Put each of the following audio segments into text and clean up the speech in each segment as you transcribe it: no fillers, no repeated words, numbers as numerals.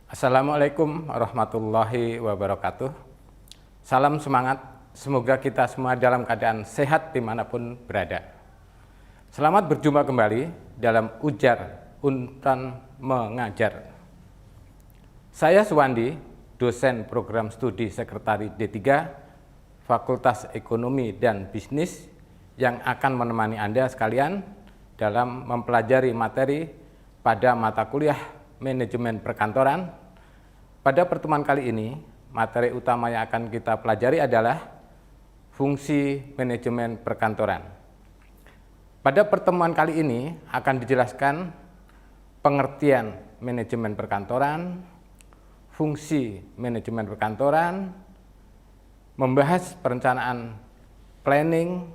Assalamualaikum warahmatullahi wabarakatuh. Salam semangat, semoga kita semua dalam keadaan sehat dimanapun berada. Selamat berjumpa kembali dalam Ujar Untan Mengajar. Saya Suwandi, dosen program studi sekretari D3, Fakultas Ekonomi dan Bisnis, yang akan menemani Anda sekalian dalam mempelajari materi pada mata kuliah Manajemen Perkantoran. Pada pertemuan kali ini, materi utama yang akan kita pelajari adalah fungsi manajemen perkantoran. Pada pertemuan kali ini akan dijelaskan pengertian manajemen perkantoran, fungsi manajemen perkantoran, membahas perencanaan planning,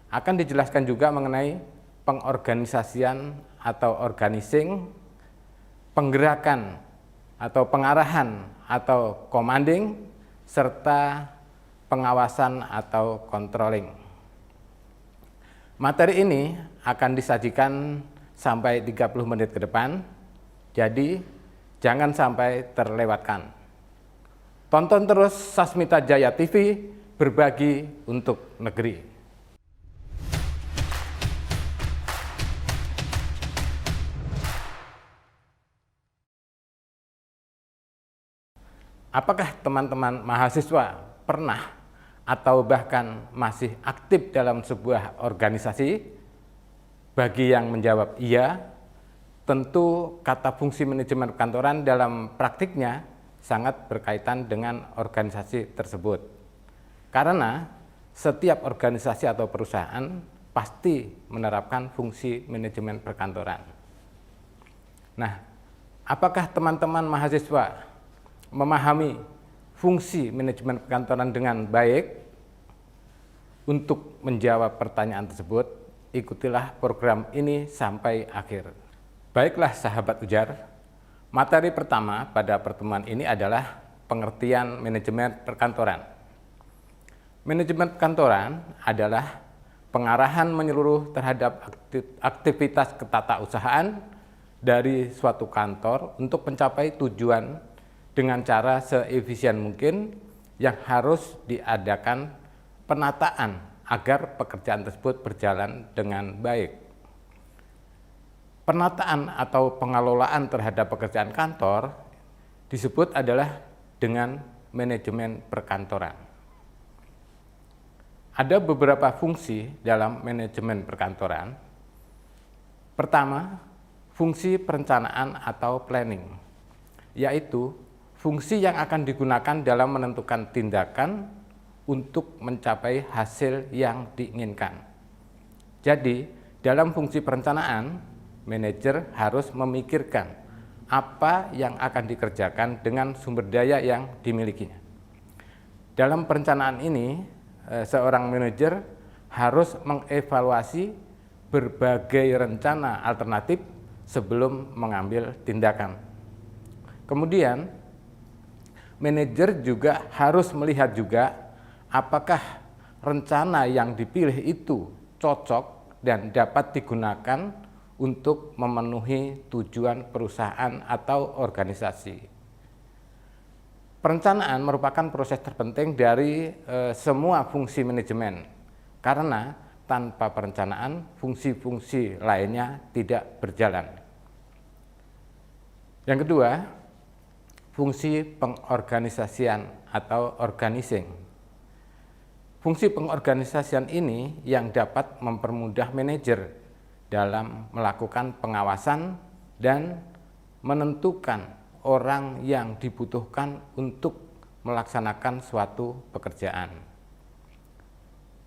akan dijelaskan juga mengenai pengorganisasian atau organizing, penggerakan atau pengarahan atau commanding, serta pengawasan atau controlling. Materi ini akan disajikan sampai 30 menit ke depan, jadi jangan sampai terlewatkan. Tonton terus Sasmita Jaya TV, berbagi untuk negeri. Apakah teman-teman mahasiswa pernah atau bahkan masih aktif dalam sebuah organisasi? Bagi yang menjawab iya, tentu kata fungsi manajemen perkantoran dalam praktiknya sangat berkaitan dengan organisasi tersebut. Karena setiap organisasi atau perusahaan pasti menerapkan fungsi manajemen perkantoran. Nah, apakah teman-teman mahasiswa memahami fungsi manajemen perkantoran dengan baik? Untuk menjawab pertanyaan tersebut, ikutilah program ini sampai akhir. Baiklah sahabat Ujar, materi pertama pada pertemuan ini adalah pengertian manajemen perkantoran. Manajemen perkantoran adalah pengarahan menyeluruh terhadap aktivitas ketatausahaan dari suatu kantor untuk mencapai tujuan dengan cara seefisien mungkin, yang harus diadakan penataan agar pekerjaan tersebut berjalan dengan baik. Penataan atau pengelolaan terhadap pekerjaan kantor disebut adalah dengan manajemen perkantoran. Ada beberapa fungsi dalam manajemen perkantoran. Pertama, fungsi perencanaan atau planning, yaitu fungsi yang akan digunakan dalam menentukan tindakan untuk mencapai hasil yang diinginkan. Jadi, dalam fungsi perencanaan, manajer harus memikirkan apa yang akan dikerjakan dengan sumber daya yang dimilikinya. Dalam perencanaan ini, seorang manajer harus mengevaluasi berbagai rencana alternatif sebelum mengambil tindakan. Kemudian, manajer juga harus melihat juga apakah rencana yang dipilih itu cocok dan dapat digunakan untuk memenuhi tujuan perusahaan atau organisasi. Perencanaan merupakan proses terpenting dari semua fungsi manajemen, karena tanpa perencanaan fungsi-fungsi lainnya tidak berjalan. Yang kedua, fungsi pengorganisasian atau organizing. Fungsi pengorganisasian ini yang dapat mempermudah manajer dalam melakukan pengawasan dan menentukan orang yang dibutuhkan untuk melaksanakan suatu pekerjaan.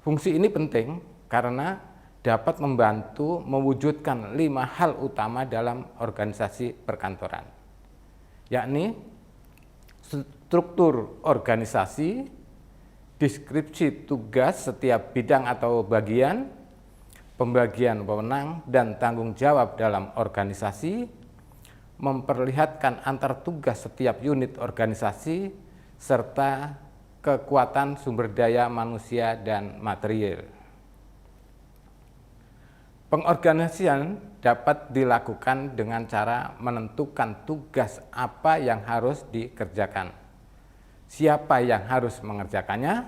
Fungsi ini penting karena dapat membantu mewujudkan 5 hal utama dalam organisasi perkantoran, yakni struktur organisasi, deskripsi tugas setiap bidang atau bagian, pembagian wewenang dan tanggung jawab dalam organisasi, memperlihatkan antar tugas setiap unit organisasi, serta kekuatan sumber daya manusia dan material. Pengorganisasian dapat dilakukan dengan cara menentukan tugas apa yang harus dikerjakan, siapa yang harus mengerjakannya,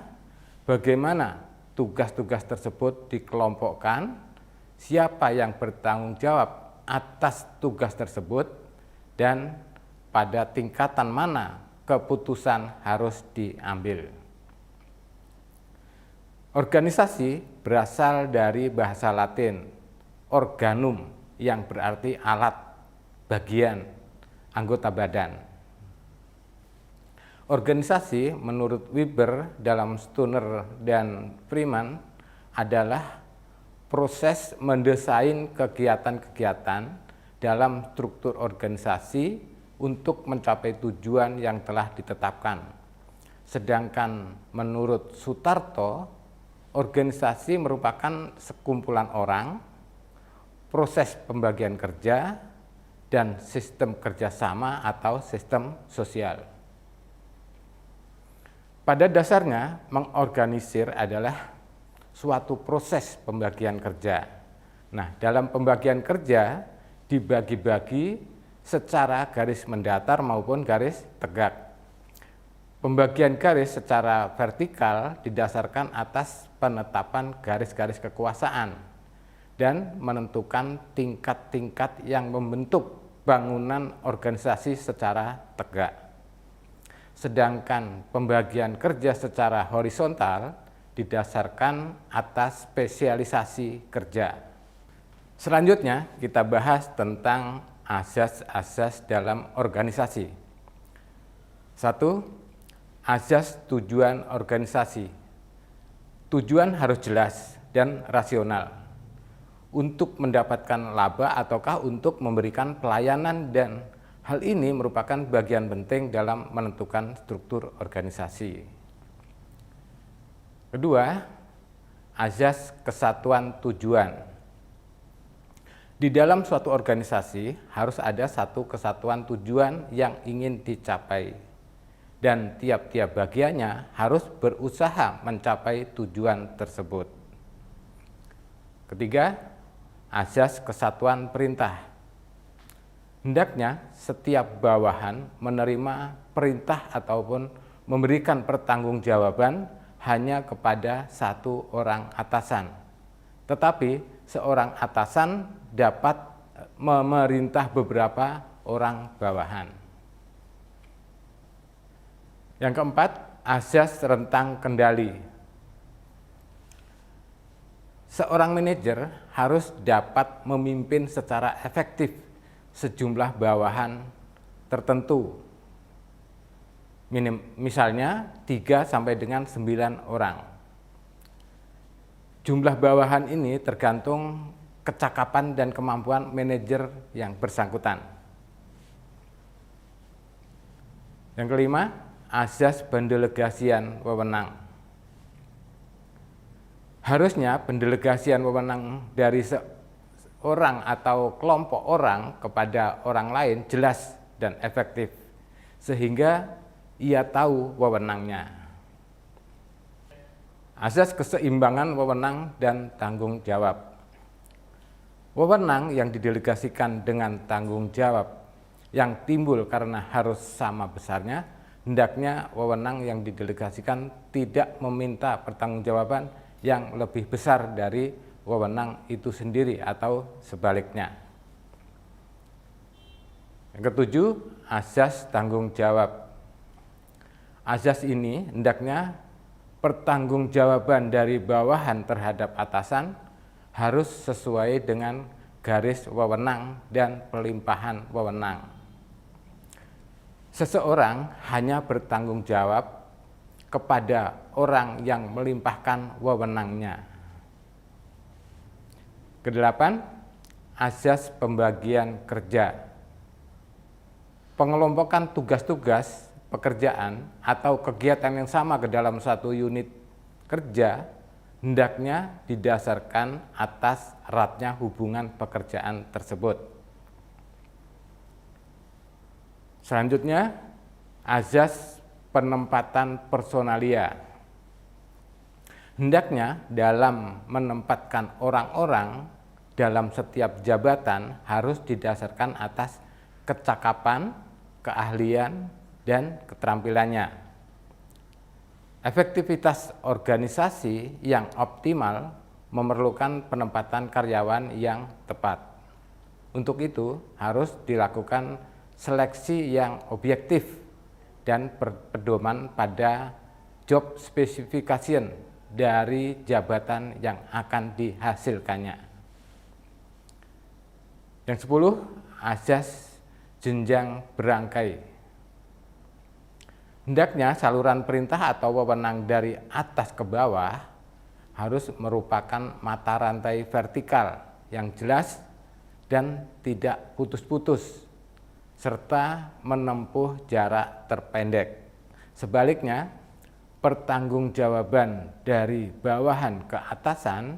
bagaimana tugas-tugas tersebut dikelompokkan, siapa yang bertanggung jawab atas tugas tersebut, dan pada tingkatan mana keputusan harus diambil. Organisasi berasal dari bahasa Latin organum yang berarti alat, bagian, anggota badan. Organisasi menurut Weber dalam Stirner dan Freeman adalah proses mendesain kegiatan-kegiatan dalam struktur organisasi untuk mencapai tujuan yang telah ditetapkan. Sedangkan menurut Sutarto, organisasi merupakan sekumpulan orang, proses pembagian kerja, dan sistem kerjasama atau sistem sosial. Pada dasarnya, mengorganisir adalah suatu proses pembagian kerja. Nah, dalam pembagian kerja dibagi-bagi secara garis mendatar maupun garis tegak. Pembagian garis secara vertikal didasarkan atas penetapan garis-garis kekuasaan dan menentukan tingkat-tingkat yang membentuk bangunan organisasi secara tegak. Sedangkan pembagian kerja secara horizontal didasarkan atas spesialisasi kerja. Selanjutnya kita bahas tentang azas-azas dalam organisasi. 1. Azas tujuan organisasi. Tujuan harus jelas dan rasional. Untuk mendapatkan laba ataukah untuk memberikan pelayanan, dan hal ini merupakan bagian penting dalam menentukan struktur organisasi. Kedua, azas kesatuan tujuan. Di dalam suatu organisasi harus ada satu kesatuan tujuan yang ingin dicapai, dan tiap-tiap bagiannya harus berusaha mencapai tujuan tersebut. Ketiga, azas kesatuan perintah. Hendaknya setiap bawahan menerima perintah ataupun memberikan pertanggungjawaban hanya kepada satu orang atasan. Tetapi seorang atasan dapat memerintah beberapa orang bawahan. Yang keempat, azas rentang kendali. Seorang manajer harus dapat memimpin secara efektif sejumlah bawahan tertentu. Misalnya 3 sampai dengan 9 orang. Jumlah bawahan ini tergantung kecakapan dan kemampuan manajer yang bersangkutan. Yang kelima, azas pendelegasian wewenang. Harusnya pendelegasian wewenang dari seorang atau kelompok orang kepada orang lain jelas dan efektif, sehingga ia tahu wewenangnya. Azas keseimbangan wewenang dan tanggung jawab. Wewenang yang didelegasikan dengan tanggung jawab yang timbul karena harus sama besarnya, hendaknya wewenang yang didelegasikan tidak meminta pertanggungjawaban yang lebih besar dari wewenang itu sendiri atau sebaliknya. Yang ketujuh, azas tanggung jawab. Azas ini hendaknya pertanggungjawaban dari bawahan terhadap atasan harus sesuai dengan garis wewenang dan pelimpahan wewenang. Seseorang hanya bertanggung jawab kepada orang yang melimpahkan wewenangnya. Kedelapan, azas pembagian kerja. Pengelompokan tugas-tugas pekerjaan atau kegiatan yang sama ke dalam satu unit kerja hendaknya didasarkan atas eratnya hubungan pekerjaan tersebut. Selanjutnya, azas penempatan personalia. Hendaknya dalam menempatkan orang-orang dalam setiap jabatan harus didasarkan atas kecakapan, keahlian, dan keterampilannya. Efektivitas organisasi yang optimal memerlukan penempatan karyawan yang tepat. Untuk itu harus dilakukan seleksi yang objektif dan berpedoman pada job specification dari jabatan yang akan dihasilkannya. Yang 10, azas jenjang berangkai. Hendaknya saluran perintah atau wewenang dari atas ke bawah harus merupakan mata rantai vertikal yang jelas dan tidak putus-putus, serta menempuh jarak terpendek. Sebaliknya, pertanggungjawaban dari bawahan ke atasan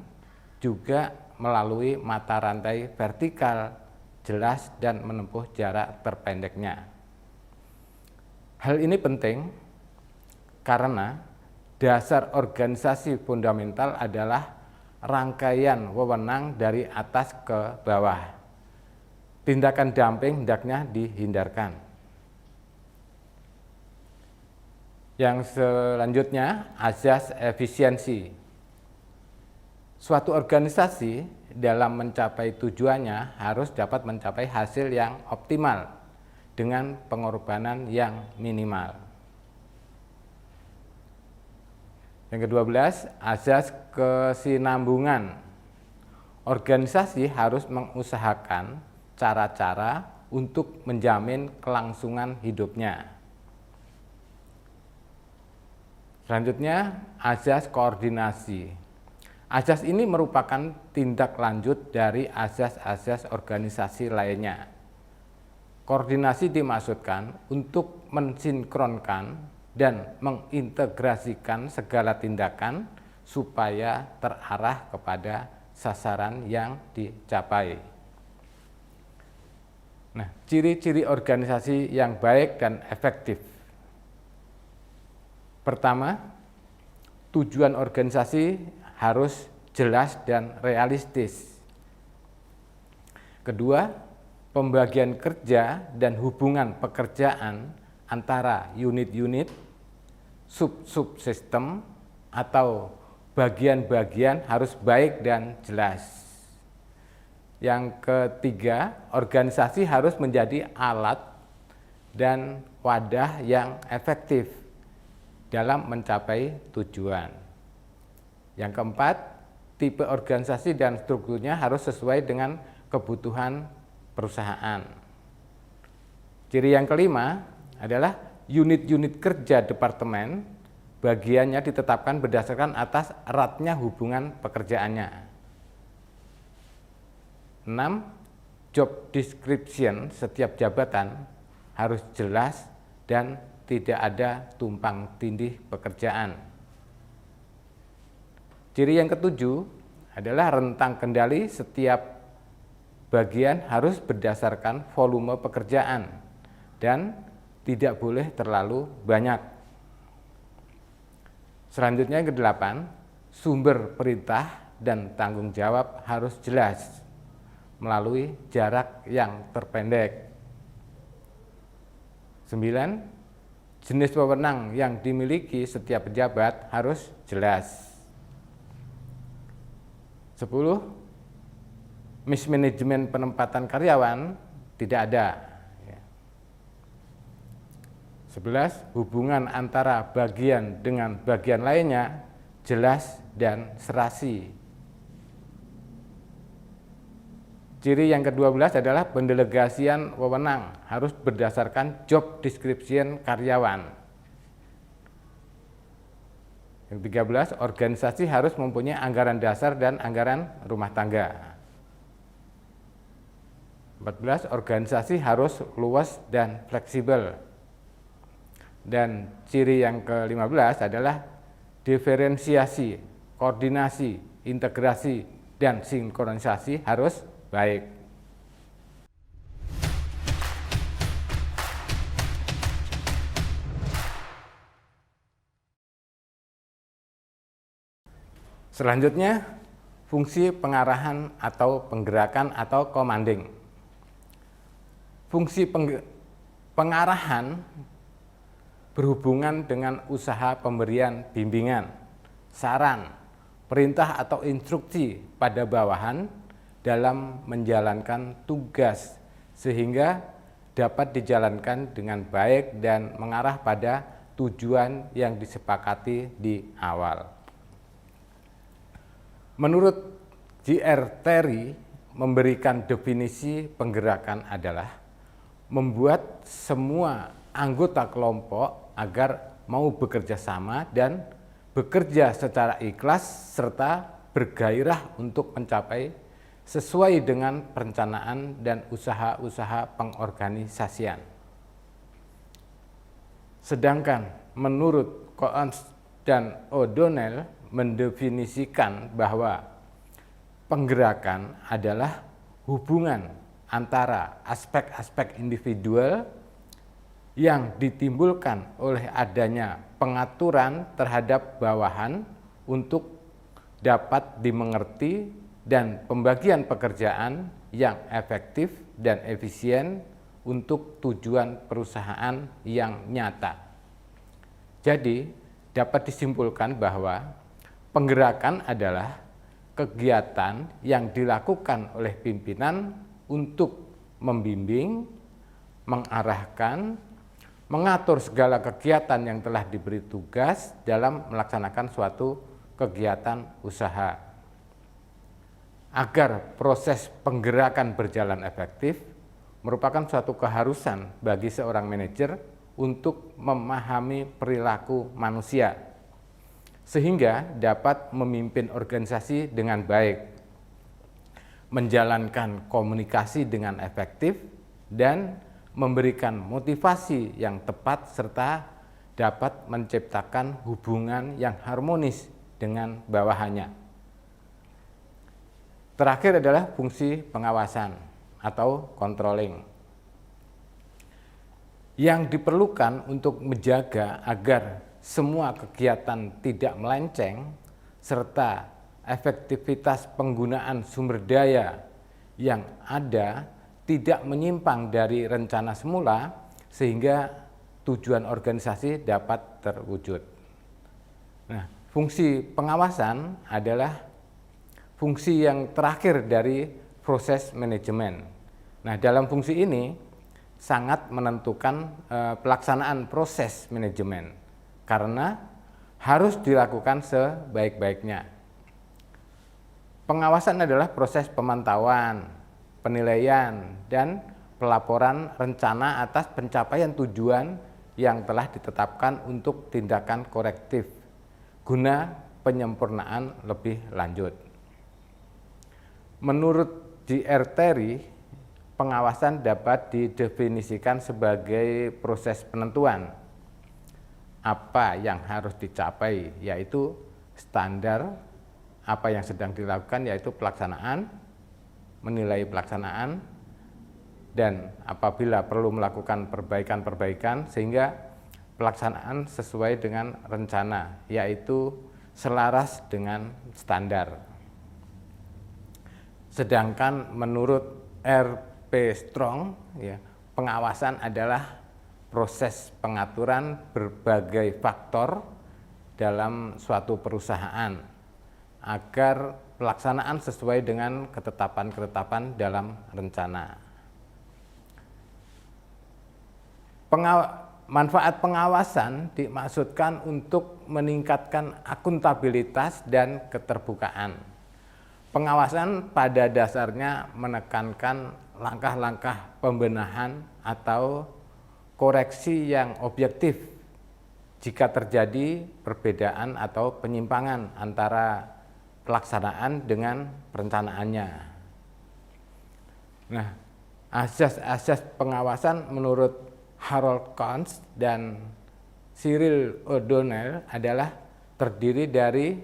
juga melalui mata rantai vertikal, jelas dan menempuh jarak terpendeknya. Hal ini penting karena dasar organisasi fundamental adalah rangkaian wewenang dari atas ke bawah. Tindakan dumping hendaknya dihindarkan. Yang selanjutnya, azas efisiensi. Suatu organisasi dalam mencapai tujuannya harus dapat mencapai hasil yang optimal dengan pengorbanan yang minimal. Yang ke-12, azas kesinambungan. Organisasi harus mengusahakan cara-cara untuk menjamin kelangsungan hidupnya. Selanjutnya, azas koordinasi. Azas ini merupakan tindak lanjut dari azas-azas organisasi lainnya. Koordinasi dimaksudkan untuk mensinkronkan dan mengintegrasikan segala tindakan supaya terarah kepada sasaran yang dicapai. Nah, ciri-ciri organisasi yang baik dan efektif. Pertama, tujuan organisasi harus jelas dan realistis. Kedua, pembagian kerja dan hubungan pekerjaan antara unit-unit, sub-subsistem, atau bagian-bagian harus baik dan jelas. Yang ketiga, organisasi harus menjadi alat dan wadah yang efektif dalam mencapai tujuan. Yang keempat, tipe organisasi dan strukturnya harus sesuai dengan kebutuhan perusahaan. Ciri yang kelima adalah unit-unit kerja departemen, bagiannya ditetapkan berdasarkan atas eratnya hubungan pekerjaannya. 6. Job description setiap jabatan harus jelas dan tidak ada tumpang tindih pekerjaan. Ciri yang ketujuh adalah rentang kendali setiap bagian harus berdasarkan volume pekerjaan dan tidak boleh terlalu banyak. Selanjutnya yang ke-8, sumber perintah dan tanggung jawab harus jelas melalui jarak yang terpendek. 9. Jenis wewenang yang dimiliki setiap pejabat harus jelas. 10. Mismanajemen penempatan karyawan tidak ada. 11. Hubungan antara bagian dengan bagian lainnya jelas dan serasi. Ciri yang ke-12 adalah pendelegasian wewenang harus berdasarkan job description karyawan. Yang 13, organisasi harus mempunyai anggaran dasar dan anggaran rumah tangga. 14, organisasi harus luas dan fleksibel. Dan ciri yang ke-15 adalah diferensiasi, koordinasi, integrasi, dan sinkronisasi harus baik. Selanjutnya, fungsi pengarahan atau penggerakan atau commanding. Fungsi pengarahan berhubungan dengan usaha pemberian bimbingan, saran, perintah atau instruksi pada bawahan dalam menjalankan tugas sehingga dapat dijalankan dengan baik dan mengarah pada tujuan yang disepakati di awal. Menurut J.R. Terry, memberikan definisi penggerakan adalah membuat semua anggota kelompok agar mau bekerja sama dan bekerja secara ikhlas serta bergairah untuk mencapai sesuai dengan perencanaan dan usaha-usaha pengorganisasian. Sedangkan menurut Coons dan O'Donnell mendefinisikan bahwa penggerakan adalah hubungan antara aspek-aspek individual yang ditimbulkan oleh adanya pengaturan terhadap bawahan untuk dapat dimengerti dan pembagian pekerjaan yang efektif dan efisien untuk tujuan perusahaan yang nyata. Jadi, dapat disimpulkan bahwa penggerakan adalah kegiatan yang dilakukan oleh pimpinan untuk membimbing, mengarahkan, mengatur segala kegiatan yang telah diberi tugas dalam melaksanakan suatu kegiatan usaha. Agar proses penggerakan berjalan efektif, merupakan suatu keharusan bagi seorang manajer untuk memahami perilaku manusia, sehingga dapat memimpin organisasi dengan baik, menjalankan komunikasi dengan efektif, dan memberikan motivasi yang tepat serta dapat menciptakan hubungan yang harmonis dengan bawahannya. Terakhir adalah fungsi pengawasan atau controlling yang diperlukan untuk menjaga agar semua kegiatan tidak melenceng serta efektivitas penggunaan sumber daya yang ada tidak menyimpang dari rencana semula sehingga tujuan organisasi dapat terwujud. Nah, fungsi pengawasan adalah fungsi yang terakhir dari proses manajemen. Nah, dalam fungsi ini sangat menentukan pelaksanaan proses manajemen karena harus dilakukan sebaik-baiknya. Pengawasan adalah proses pemantauan, penilaian, dan pelaporan rencana atas pencapaian tujuan yang telah ditetapkan untuk tindakan korektif guna penyempurnaan lebih lanjut. Menurut J.R. Terry, pengawasan dapat didefinisikan sebagai proses penentuan apa yang harus dicapai, yaitu standar, apa yang sedang dilakukan yaitu pelaksanaan, menilai pelaksanaan, dan apabila perlu melakukan perbaikan-perbaikan sehingga pelaksanaan sesuai dengan rencana, yaitu selaras dengan standar. Sedangkan menurut R.P. Strong, pengawasan adalah proses pengaturan berbagai faktor dalam suatu perusahaan agar pelaksanaan sesuai dengan ketetapan-ketetapan dalam rencana. Manfaat pengawasan dimaksudkan untuk meningkatkan akuntabilitas dan keterbukaan. Pengawasan pada dasarnya menekankan langkah-langkah pembenahan atau koreksi yang objektif jika terjadi perbedaan atau penyimpangan antara pelaksanaan dengan perencanaannya. Nah, asas-asas pengawasan menurut Harold Coons dan Cyril O'Donnell adalah terdiri dari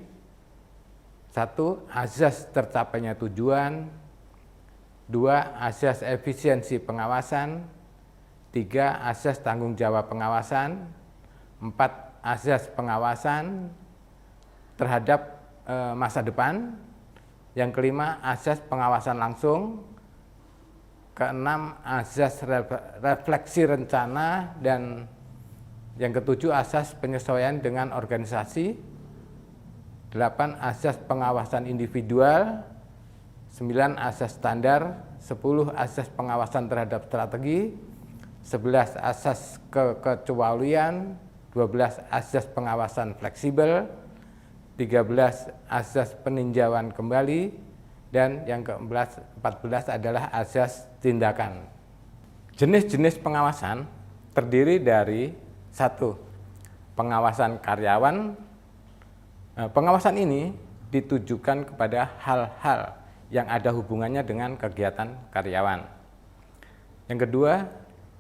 1. Asas tercapainya tujuan, 2. Asas efisiensi pengawasan, 3. Asas tanggung jawab pengawasan, 4. Asas pengawasan terhadap masa depan, Yang kelima, azas pengawasan langsung. Keenam, azas refleksi rencana. Dan yang ketujuh, azas penyesuaian dengan organisasi. 8, azas pengawasan individual. 9, azas standar. 10, azas pengawasan terhadap strategi. 11, azas kekecualian. 12, azas pengawasan fleksibel. 13, azas peninjauan kembali. Dan yang ke-14 adalah azas tindakan. Jenis-jenis pengawasan terdiri dari 1. Pengawasan karyawan. Pengawasan ini ditujukan kepada hal-hal yang ada hubungannya dengan kegiatan karyawan. Yang kedua,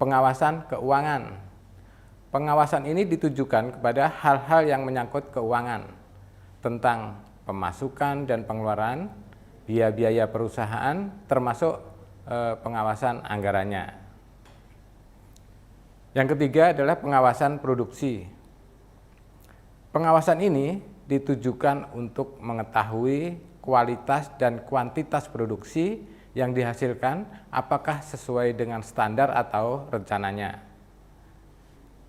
pengawasan keuangan. Pengawasan ini ditujukan kepada hal-hal yang menyangkut keuangan, tentang pemasukan dan pengeluaran, biaya-biaya perusahaan, termasuk pengawasan anggarannya. Yang ketiga adalah pengawasan produksi. Pengawasan ini ditujukan untuk mengetahui kualitas dan kuantitas produksi yang dihasilkan apakah sesuai dengan standar atau rencananya.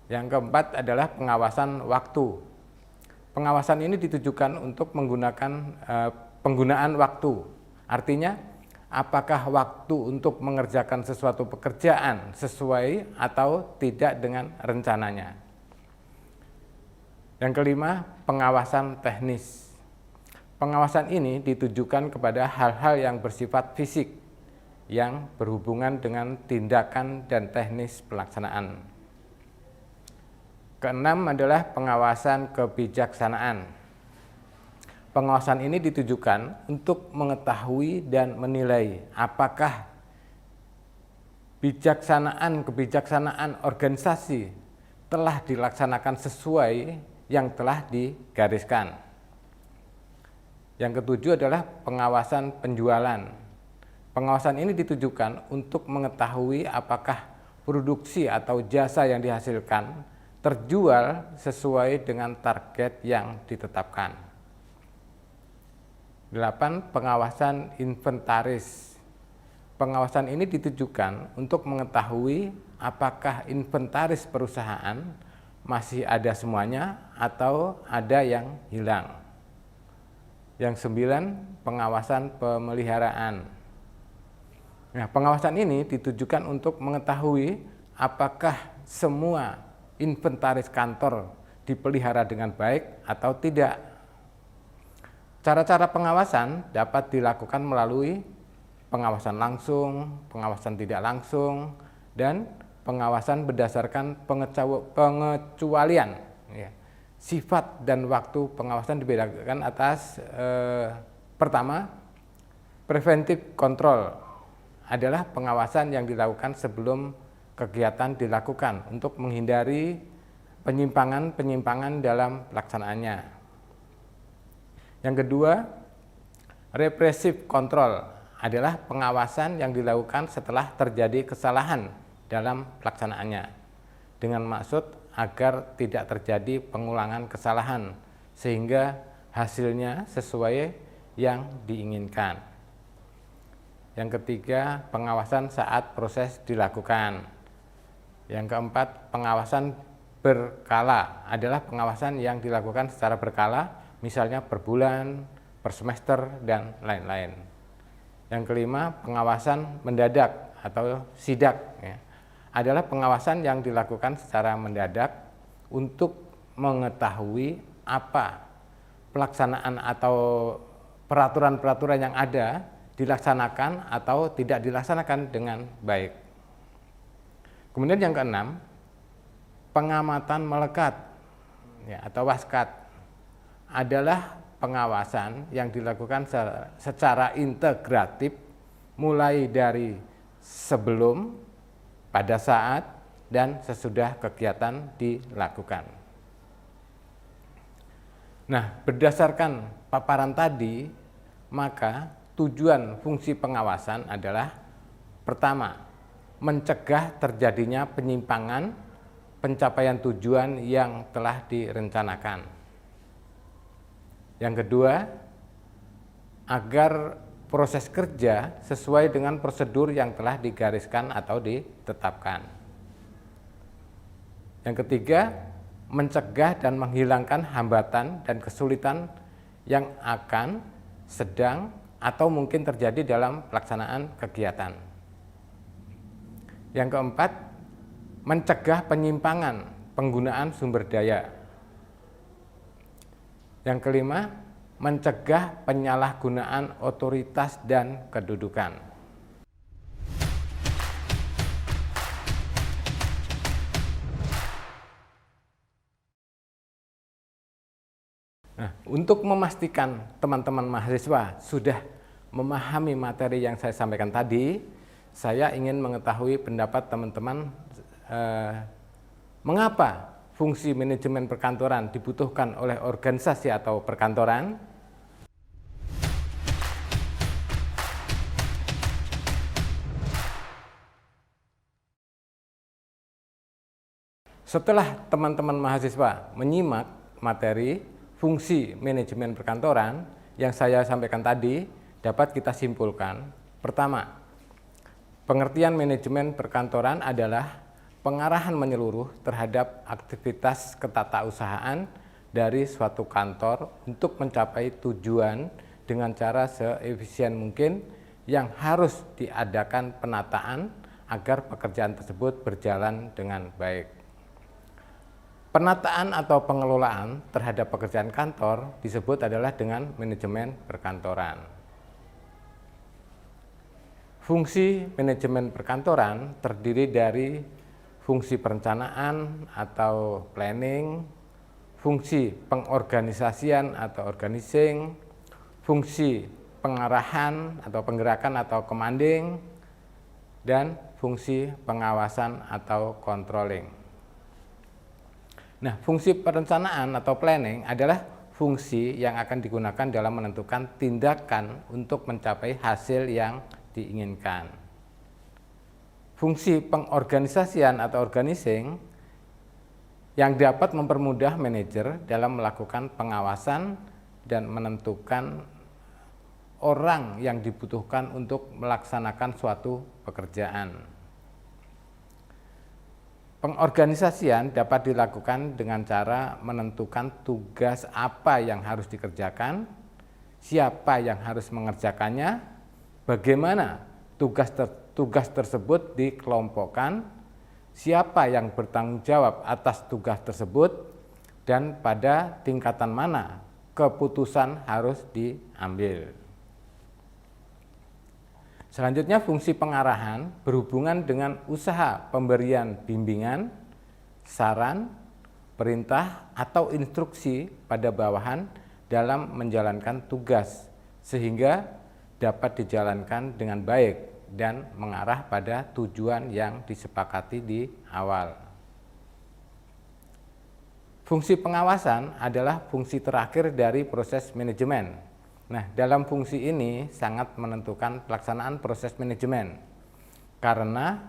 Yang keempat adalah pengawasan waktu. Pengawasan ini ditujukan untuk penggunaan waktu. Artinya, apakah waktu untuk mengerjakan sesuatu pekerjaan sesuai atau tidak dengan rencananya. Yang kelima, pengawasan teknis. Pengawasan ini ditujukan kepada hal-hal yang bersifat fisik yang berhubungan dengan tindakan dan teknis pelaksanaan. Keenam adalah pengawasan kebijaksanaan. Pengawasan ini ditujukan untuk mengetahui dan menilai apakah kebijaksanaan organisasi telah dilaksanakan sesuai yang telah digariskan. Yang ketujuh adalah pengawasan penjualan. Pengawasan ini ditujukan untuk mengetahui apakah produksi atau jasa yang dihasilkan terjual sesuai dengan target yang ditetapkan. 8. Pengawasan inventaris. Pengawasan ini ditujukan untuk mengetahui apakah inventaris perusahaan masih ada semuanya atau ada yang hilang. Yang 9, pengawasan pemeliharaan. Nah, pengawasan ini ditujukan untuk mengetahui apakah semua inventaris kantor dipelihara dengan baik atau tidak. Cara-cara pengawasan dapat dilakukan melalui pengawasan langsung, pengawasan tidak langsung, dan pengawasan berdasarkan pengecualian. Sifat dan waktu pengawasan dibedakan atas pertama, preventive control adalah pengawasan yang dilakukan sebelum kegiatan dilakukan untuk menghindari penyimpangan-penyimpangan dalam pelaksanaannya. Yang kedua, repressive control adalah pengawasan yang dilakukan setelah terjadi kesalahan dalam pelaksanaannya dengan maksud agar tidak terjadi pengulangan kesalahan sehingga hasilnya sesuai yang diinginkan. Yang ketiga, pengawasan saat proses dilakukan. Yang keempat, pengawasan berkala adalah pengawasan yang dilakukan secara berkala, misalnya per bulan, per semester, dan lain-lain. Yang kelima, pengawasan mendadak atau sidak adalah pengawasan yang dilakukan secara mendadak untuk mengetahui apa pelaksanaan atau peraturan-peraturan yang ada dilaksanakan atau tidak dilaksanakan dengan baik. Kemudian yang keenam, pengamatan melekat atau waskat adalah pengawasan yang dilakukan secara integratif mulai dari sebelum, pada saat, dan sesudah kegiatan dilakukan. Nah, berdasarkan paparan tadi, maka tujuan fungsi pengawasan adalah pertama, mencegah terjadinya penyimpangan pencapaian tujuan yang telah direncanakan. Yang kedua agar proses kerja sesuai dengan prosedur yang telah digariskan atau ditetapkan. Yang ketiga, mencegah dan menghilangkan hambatan dan kesulitan yang akan, sedang, atau mungkin terjadi dalam pelaksanaan kegiatan. Yang keempat, mencegah penyimpangan penggunaan sumber daya. Yang kelima, mencegah penyalahgunaan otoritas dan kedudukan. Nah, untuk memastikan teman-teman mahasiswa sudah memahami materi yang saya sampaikan tadi, saya ingin mengetahui pendapat teman-teman mengapa fungsi manajemen perkantoran dibutuhkan oleh organisasi atau perkantoran. Setelah teman-teman mahasiswa menyimak materi fungsi manajemen perkantoran yang saya sampaikan tadi, dapat kita simpulkan. Pertama, pengertian manajemen perkantoran adalah pengarahan menyeluruh terhadap aktivitas ketatausahaan dari suatu kantor untuk mencapai tujuan dengan cara seefisien mungkin yang harus diadakan penataan agar pekerjaan tersebut berjalan dengan baik. Penataan atau pengelolaan terhadap pekerjaan kantor disebut adalah dengan manajemen perkantoran. Fungsi manajemen perkantoran terdiri dari fungsi perencanaan atau planning, fungsi pengorganisasian atau organizing, fungsi pengarahan atau penggerakan atau commanding, dan fungsi pengawasan atau controlling. Nah, fungsi perencanaan atau planning adalah fungsi yang akan digunakan dalam menentukan tindakan untuk mencapai hasil yang diinginkan. Fungsi pengorganisasian atau organizing yang dapat mempermudah manajer dalam melakukan pengawasan dan menentukan orang yang dibutuhkan untuk melaksanakan suatu pekerjaan. Pengorganisasian dapat dilakukan dengan cara menentukan tugas apa yang harus dikerjakan, siapa yang harus mengerjakannya, bagaimana tugas tersebut dikelompokkan, siapa yang bertanggung jawab atas tugas tersebut, dan pada tingkatan mana keputusan harus diambil. Selanjutnya, fungsi pengarahan berhubungan dengan usaha pemberian bimbingan, saran, perintah, atau instruksi pada bawahan dalam menjalankan tugas sehingga dapat dijalankan dengan baik dan mengarah pada tujuan yang disepakati di awal. Fungsi pengawasan adalah fungsi terakhir dari proses manajemen. Nah, dalam fungsi ini sangat menentukan pelaksanaan proses manajemen karena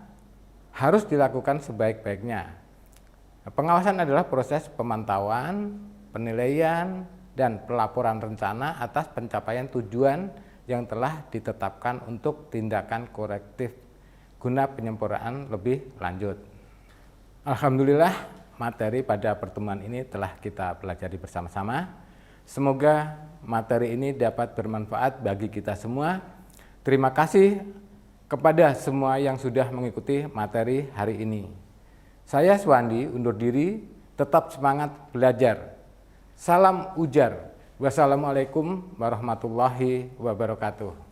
harus dilakukan sebaik-baiknya. Pengawasan adalah proses pemantauan, penilaian, dan pelaporan rencana atas pencapaian tujuan yang telah ditetapkan untuk tindakan korektif guna penyempurnaan lebih lanjut. Alhamdulillah, materi pada pertemuan ini telah kita pelajari bersama-sama. Semoga materi ini dapat bermanfaat bagi kita semua. Terima kasih kepada semua yang sudah mengikuti materi hari ini. Saya Suwandi undur diri, tetap semangat belajar. Salam ujar. Wassalamualaikum warahmatullahi wabarakatuh.